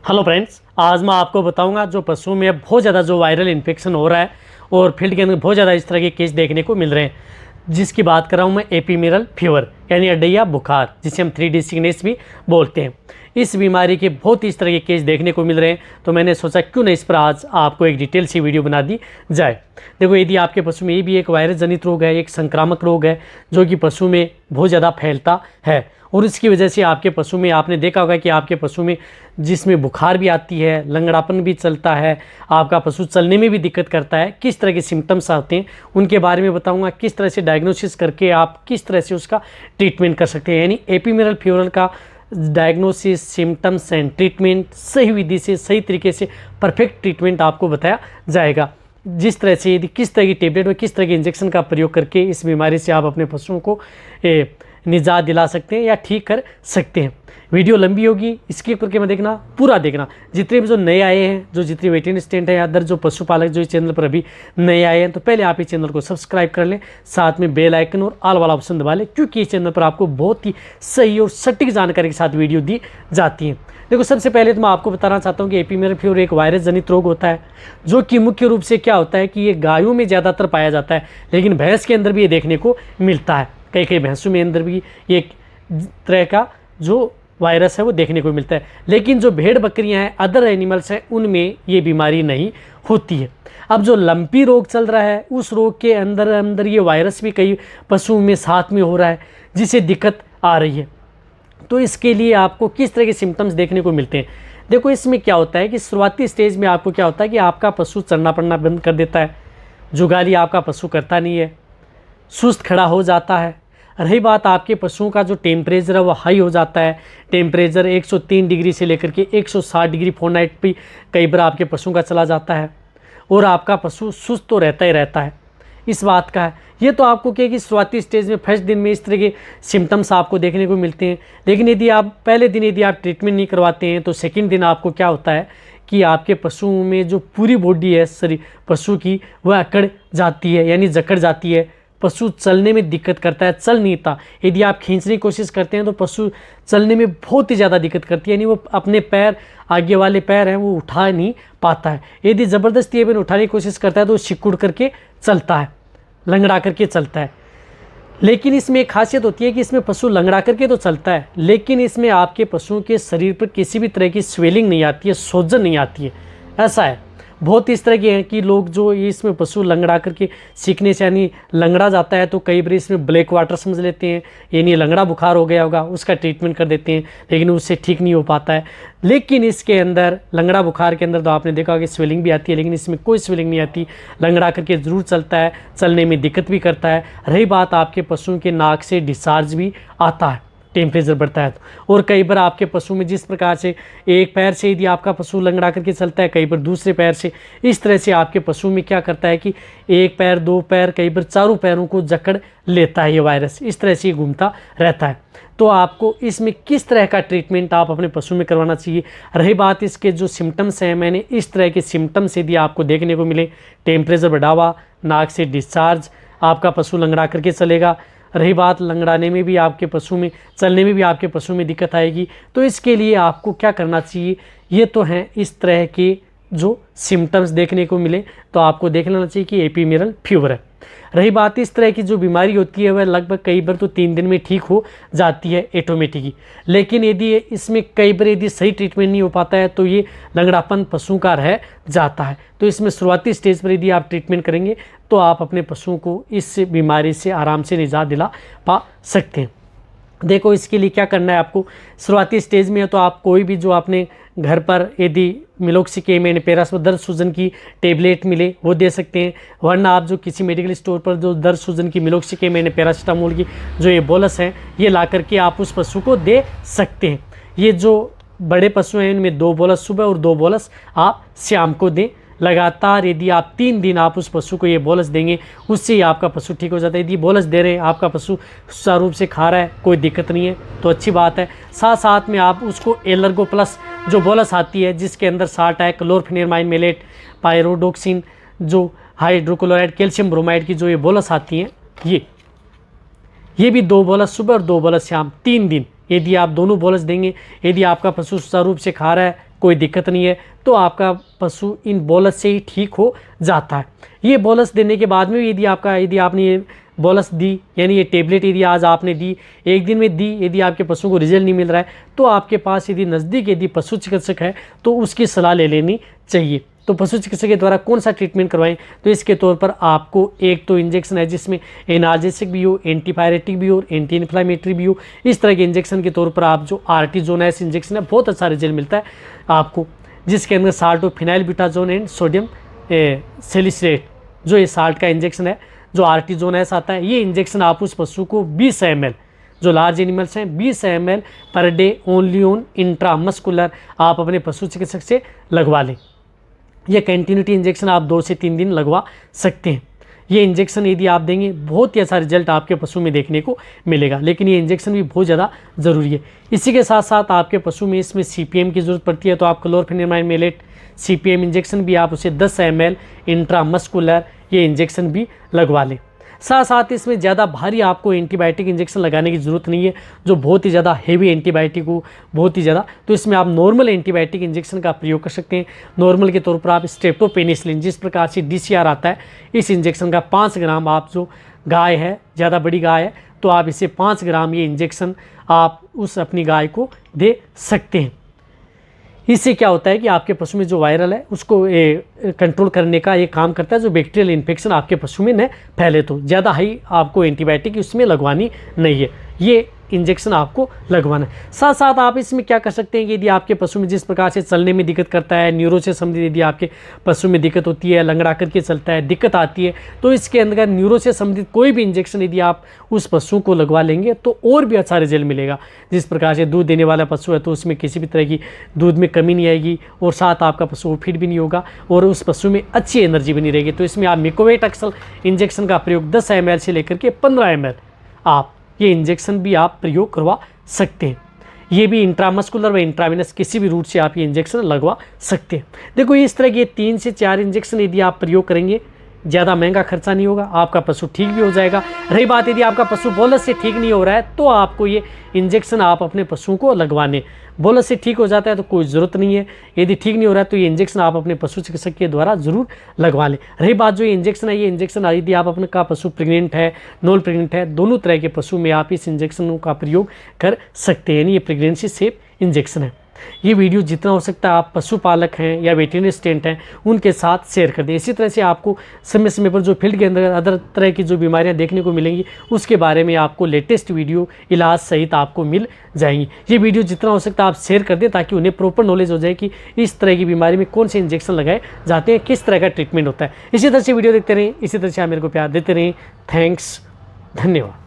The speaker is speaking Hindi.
हेलो फ्रेंड्स, आज मैं आपको बताऊंगा जो पशुओं में बहुत ज़्यादा जो वायरल इन्फेक्शन हो रहा है और फील्ड के अंदर बहुत ज़्यादा इस तरह के केस देखने को मिल रहे हैं, जिसकी बात कर रहा हूं मैं एपीमेरल फीवर यानी अड्डैया बुखार, जिसे हम 3D सिकनेस भी बोलते हैं। इस बीमारी के बहुत इस तरह के केस देखने को मिल रहे हैं, तो मैंने सोचा क्यों नहीं इस पर आज आपको एक डिटेल सी वीडियो बना दी जाए। देखो, यदि आपके पशु में ये भी एक वायरस जनित रोग है, एक संक्रामक रोग है जो कि पशु में बहुत ज़्यादा फैलता है, और इसकी वजह से आपके पशु में आपने देखा होगा कि आपके पशु में जिसमें बुखार भी आती है, लंगड़ापन भी चलता है, आपका पशु चलने में भी दिक्कत करता है। किस तरह के सिम्टम्स आते हैं उनके बारे में बताऊंगा, किस तरह से डायग्नोसिस करके आप किस तरह से उसका ट्रीटमेंट कर सकते हैं। यानी एपीमेरल फीवर का डायग्नोसिस, सिम्टम्स एंड ट्रीटमेंट सही विधि से, सही तरीके से परफेक्ट ट्रीटमेंट आपको बताया जाएगा। जिस तरह से यदि किस तरह की टेबलेट और किस तरह के इंजेक्शन का प्रयोग करके इस बीमारी से आप अपने पशुओं को निजात दिला सकते हैं या ठीक कर सकते हैं। वीडियो लंबी होगी, इसके करके मैं देखना, पूरा देखना। जितने भी जो नए आए हैं, जो जितने वेटरनरी असिस्टेंट हैं या अदर जो पशुपालक जो इस चैनल पर अभी नए आए हैं, तो पहले आप इस चैनल को सब्सक्राइब कर लें, साथ में बेल आइकन और ऑल वाला ऑप्शन दबा लें, क्योंकि इस चैनल पर आपको बहुत ही सही और सटीक जानकारी के साथ वीडियो दी जाती है। देखो, सबसे पहले तो मैं आपको बताना चाहता हूँ कि एपीमेरल फीवर एक वायरस जनित रोग होता है, जो कि मुख्य रूप से क्या होता है कि ये गायों में ज़्यादातर पाया जाता है, लेकिन भैंस के अंदर भी ये देखने को मिलता है। कई कई भैंसों में अंदर भी एक तरह का जो वायरस है वो देखने को मिलता है, लेकिन जो भेड़ बकरियां हैं, अदर एनिमल्स हैं, उनमें ये बीमारी नहीं होती है। अब जो लंपी रोग चल रहा है, उस रोग के अंदर अंदर ये वायरस भी कई पशुओं में साथ में हो रहा है, जिससे दिक्कत आ रही है। तो इसके लिए आपको किस तरह के सिम्टम्स देखने को मिलते हैं? देखो, इसमें क्या होता है कि शुरुआती स्टेज में आपको क्या होता है कि आपका पशु चलना पड़ना बंद कर देता है, जुगाली आपका पशु करता नहीं है, सुस्त खड़ा हो जाता है। रही बात आपके पशुओं का जो टेम्परेचर है वो हाई हो जाता है, टेम्परेचर 103 डिग्री से लेकर के 160 डिग्री फॉरेनहाइट भी कई बार आपके पशुओं का चला जाता है, और आपका पशु सुस्त तो रहता ही रहता है। इस बात का है, ये तो आपको क्या कि शुरुआती स्टेज में फर्स्ट दिन में इस तरह के सिम्टम्स आपको देखने को मिलते हैं। लेकिन यदि आप पहले दिन यदि आप ट्रीटमेंट नहीं करवाते हैं, तो सेकेंड दिन आपको क्या होता है कि आपके पशुओं में जो पूरी बॉडी है शरीर पशु की, वह अकड़ जाती है, यानी जकड़ जाती है। पशु चलने में दिक्कत करता है, चल नहीं था। यदि आप खींचने की कोशिश करते हैं तो पशु चलने में बहुत ही ज़्यादा दिक्कत करती है, यानी वो अपने पैर, आगे वाले पैर हैं, वो उठा नहीं पाता है। यदि ज़बरदस्ती ये उठाने की कोशिश करता है तो सिकुड़ करके चलता है, लंगड़ा करके चलता है। लेकिन इसमें एक खासियत होती है कि इसमें पशु लंगड़ा करके तो चलता है, लेकिन इसमें आपके पशुओं के शरीर पर किसी भी तरह की स्वेलिंग नहीं आती है, सोजन नहीं आती है। ऐसा है, बहुत इस तरह के हैं कि लोग जो इसमें पशु लंगड़ा करके सीखने से यानी लंगड़ा जाता है, तो कई बार इसमें ब्लैक वाटर समझ लेते हैं, यानी लंगड़ा बुखार हो गया होगा, उसका ट्रीटमेंट कर देते हैं, लेकिन उससे ठीक नहीं हो पाता है। लेकिन इसके अंदर लंगड़ा बुखार के अंदर तो आपने देखा कि स्वेलिंग भी आती है, लेकिन इसमें कोई स्वेलिंग नहीं आती, लंगड़ा करके ज़रूर चलता है, चलने में दिक्कत भी करता है। रही बात आपके पशुओं के नाक से डिस्चार्ज भी आता है, टेम्परेचर बढ़ता है तो। और कई बार आपके पशु में जिस प्रकार से एक पैर से यदि आपका पशु लंगड़ा करके चलता है, कई बार दूसरे पैर से, इस तरह से आपके पशु में क्या करता है कि एक पैर, दो पैर, कई बार चारों पैरों को जकड़ लेता है ये वायरस, इस तरह से घूमता रहता है। तो आपको इसमें किस तरह का ट्रीटमेंट आप अपने पशु में करवाना चाहिए? रही बात इसके जो सिम्टम्स हैं, मैंने इस तरह के सिम्टम्स यदि आपको देखने को मिले, टेम्परेचर बढ़ावा, नाक से डिस्चार्ज, आपका पशु लंगड़ा करके चलेगा, रही बात लंगड़ाने में भी आपके पशु में, चलने में भी आपके पशु में दिक्कत आएगी, तो इसके लिए आपको क्या करना चाहिए? ये तो हैं इस तरह के जो सिम्टम्स देखने को मिले, तो आपको देख लेना चाहिए कि एपीमेरल फीवर है। रही बात इस तरह की जो बीमारी होती है, वह लगभग कई बार तो 3 दिन में ठीक हो जाती है ऑटोमेटिकली, लेकिन यदि इसमें कई बार यदि सही ट्रीटमेंट नहीं हो पाता है, तो ये लंगड़ापन पशु का रह जाता है। तो इसमें शुरुआती स्टेज पर यदि आप ट्रीटमेंट करेंगे, तो आप अपने पशुओं को इस बीमारी से आराम से निजात दिला पा सकते हैं। देखो, इसके लिए क्या करना है आपको, शुरुआती स्टेज में है तो आप कोई भी जो आपने घर पर यदि मिलोक्सिकेम एंड पैरासिटामोल दर्द सूजन की टेबलेट मिले वो दे सकते हैं, वरना आप जो किसी मेडिकल स्टोर पर जो दर्द सूजन की मिलोक्सिकेम एंड पैरासिटामोल की जो ये बोलस हैं, ये ला करके आप उस पशु को दे सकते हैं। ये जो बड़े पशु हैं, इनमें 2 बोलस सुबह और 2 बोलस आप शाम को दें। लगातार यदि आप 3 दिन आप उस पशु को ये बोलस देंगे, उससे ही आपका पशु ठीक हो जाता है। यदि बोलस दे रहे हैं, आपका पशु सुचारू रूप से खा रहा है, कोई दिक्कत नहीं है, तो अच्छी बात है। साथ साथ में आप उसको एलर्गो प्लस जो बोलस आती है, जिसके अंदर साल्ट है, क्लोरफेनेमाइन मेलेट, पायरोडोक्सिन, जो हाइड्रोक्लोराइड, कैल्शियम ब्रोमाइड की जो ये बोलस आती हैं, ये भी 2 बोलस सुबह और 2 बोलस शाम, 3 दिन यदि आप दोनों बोलस देंगे, यदि आपका पशु सुचारू रूप से खा रहा है, कोई दिक्कत नहीं है, तो आपका पशु इन बोलस से ही ठीक हो जाता है। ये बोलस देने के बाद में यदि आपने ये बोलस दी, यानी ये टेबलेट यदि आज आपने दी, एक दिन में दी, यदि आपके पशु को रिजल्ट नहीं मिल रहा है, तो आपके पास यदि नज़दीक यदि पशु चिकित्सक है तो उसकी सलाह ले लेनी चाहिए। तो पशु चिकित्सक के द्वारा कौन सा ट्रीटमेंट करवाएं, तो इसके तौर पर आपको एक तो इंजेक्शन है जिसमें एनाल्जेसिक भी हो, एंटीपायरेटिक भी हो, एंटी इन्फ्लामेटरी भी हो, इस तरह के इंजेक्शन के तौर पर आप जो आर्टिजोनेस इंजेक्शन है बहुत अच्छा रिजल्ट मिलता है आपको, जिसके अंदर salt of phenylbutazone and sodium salicylate, जो ये साल्ट का इंजेक्शन है, जो आर्टिजोनेस आता है, ये इंजेक्शन आप उस पशु को 20 ml, जो लार्ज एनिमल्स हैं 20 ml per day only on intramuscular आप अपने पशु चिकित्सक से लगवा लें। यह कंटिन्यूटी इंजेक्शन आप 2 से 3 दिन लगवा सकते हैं। ये इंजेक्शन यदि आप देंगे बहुत ही अच्छा रिजल्ट आपके पशु में देखने को मिलेगा, लेकिन ये इंजेक्शन भी बहुत ज़्यादा ज़रूरी है। इसी के साथ साथ आपके पशु में इसमें CPM की ज़रूरत पड़ती है, तो आप क्लोरफेनिमाइन मेलेट CPM इंजेक्शन भी आप उसे 10 ml इंट्रामस्कुलर ये इंजेक्शन भी लगवा लें। साथ साथ इसमें ज़्यादा भारी आपको एंटीबायोटिक इंजेक्शन लगाने की ज़रूरत नहीं है, जो बहुत ही ज़्यादा हेवी एंटीबायोटिक हो, बहुत ही ज़्यादा, तो इसमें आप नॉर्मल एंटीबायोटिक इंजेक्शन का प्रयोग कर सकते हैं। नॉर्मल के तौर पर आप स्ट्रेप्टोपेनिसिलिन, जिस प्रकार से DCR आता है, इस इंजेक्शन का 5 ग्राम, आप जो गाय है ज़्यादा बड़ी गाय है तो आप इसे 5 ग्राम ये इंजेक्शन आप उस अपनी गाय को दे सकते हैं। इससे क्या होता है कि आपके पशु में जो वायरल है उसको कंट्रोल करने का ये काम करता है, जो बैक्टीरियल इन्फेक्शन आपके पशु में न फैले। तो ज़्यादा हाई आपको एंटीबायोटिक उसमें लगवानी नहीं है, ये इंजेक्शन आपको लगवाना है। साथ साथ आप इसमें क्या कर सकते हैं कि यदि आपके पशु में जिस प्रकार से चलने में दिक्कत करता है, न्यूरो से संबंधित यदि आपके पशु में दिक्कत होती है, लंगड़ा करके चलता है, दिक्कत आती है, तो इसके अंदर न्यूरो से संबंधित कोई भी इंजेक्शन यदि आप उस पशु को लगवा लेंगे तो और भी अच्छा रिजल्ट मिलेगा। जिस प्रकार से दूध देने वाला पशु है तो उसमें किसी भी तरह की दूध में कमी नहीं आएगी, और साथ आपका पशु फिट भी नहीं होगा, और उस पशु में अच्छी एनर्जी बनी रहेगी। तो इसमें आप मिकोवेटैक्सल इंजेक्शन का प्रयोग 10 ml से लेकर के 15 ml आप ये इंजेक्शन भी आप प्रयोग करवा सकते हैं। ये भी इंट्रामस्कुलर व इंट्रावेनस किसी भी रूट से आप ये इंजेक्शन लगवा सकते हैं। देखो इस तरह के 3 से 4 इंजेक्शन यदि आप प्रयोग करेंगे, ज़्यादा महंगा खर्चा नहीं होगा, आपका पशु ठीक भी हो जाएगा। रही बात यदि आपका पशु बोलस से ठीक नहीं हो रहा है तो आपको ये इंजेक्शन आप अपने पशुओं को लगवाने, बोलस से ठीक हो जाता है तो कोई ज़रूरत नहीं है, यदि ठीक नहीं हो रहा है तो ये इंजेक्शन आप अपने पशु चिकित्सक के द्वारा ज़रूर लगवा लें। रही बात जो ये इंजेक्शन है, ये इंजेक्शन यदि आप अपने का पशु प्रेग्नेंट है, नॉन प्रेग्नेंट है, दोनों तरह के पशु में आप इस इंजेक्शन का प्रयोग कर सकते हैं। यानी ये प्रेगनेंसी सेफ इंजेक्शन है। ये वीडियो जितना हो सकता है आप पशुपालक हैं या वेटरनरी असिस्टेंट हैं उनके साथ शेयर कर दें। इसी तरह से आपको समय समय पर जो फील्ड के अंदर अदर तरह की जो बीमारियां देखने को मिलेंगी उसके बारे में आपको लेटेस्ट वीडियो इलाज सहित आपको मिल जाएंगी। ये वीडियो जितना हो सकता है आप शेयर कर दें ताकि उन्हें प्रॉपर नॉलेज हो जाए कि इस तरह की बीमारी में कौन से इंजेक्शन लगाए जाते हैं, किस तरह का ट्रीटमेंट होता है। इसी तरह से वीडियो देखते रहें, इसी तरह से आप मेरे को प्यार देते रहें। थैंक्स, धन्यवाद।